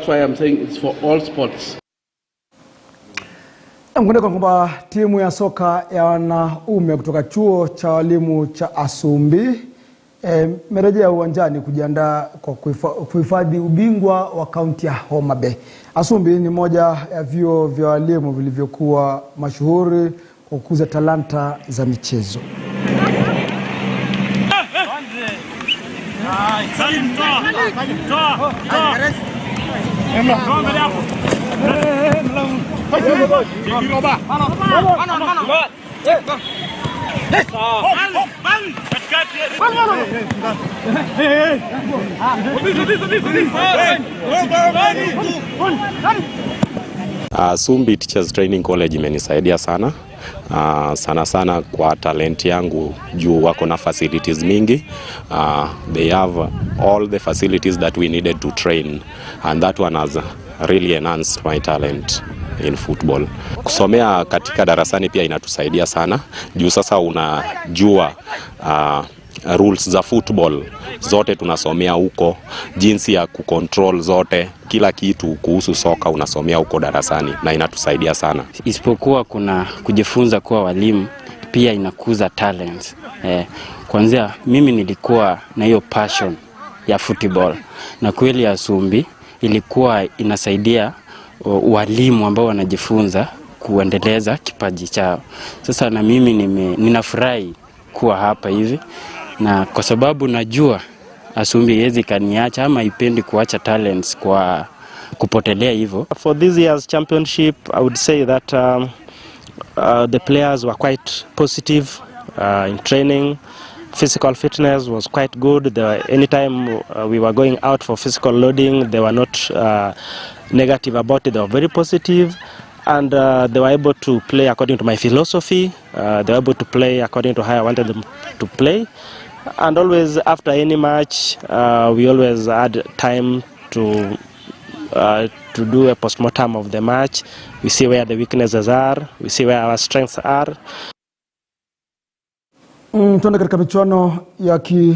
That's why I'm saying it's for all sports. Mkuneko kwamba timu ya soka ya wanaume kutoka chuo cha walimu cha Asumbi merejea uwanjani kujiandaa kwa kuhifadhi ubingwa wa kaunti ya Homabay. Asumbi ni moja ya vyuo vya walimu vilivyokuwa mashuhuri kwa kukuza talanta za michezo. Asumbi Teachers Training College imenisaidia sana. Sana kwa talent yangu juu wako na facilities mingi. They have all the facilities that we needed to train, and that one has really enhanced my talent in football. Kusomea katika darasani pia inatusaidia sana juu sasa unajua rules za football zote tunasomea huko, jinsi ya kucontrol zote, kila kitu kuhusu soka unasomea huko darasani na inatusaidia sana. Isipokuwa kuna kujifunza kuwa walimu, pia inakuza talents. Kwanza mimi nilikuwa na hiyo passion ya football, na kweli Asumbi ilikuwa inasaidia walimu ambao wanajifunza kuendeleza kipaji chao. Sasa na mimi ninafurahi kuwa hapa hivi, na kwa sababu najua Asumbi yezi kaniacha ama ipendi kuacha talents kwa kupotelea hivyo. For this year's championship, I would say that the players were quite positive in training. Physical fitness was quite good. Anytime we were going out for physical loading, they were not negative about it. They were very positive, and they were able to play according to my philosophy. They were able to play according to how I wanted them to play. And always after any match, we always had time to do a postmortem of the match. We see where the weaknesses are, we see where our strengths are. Tuende katika michuano ya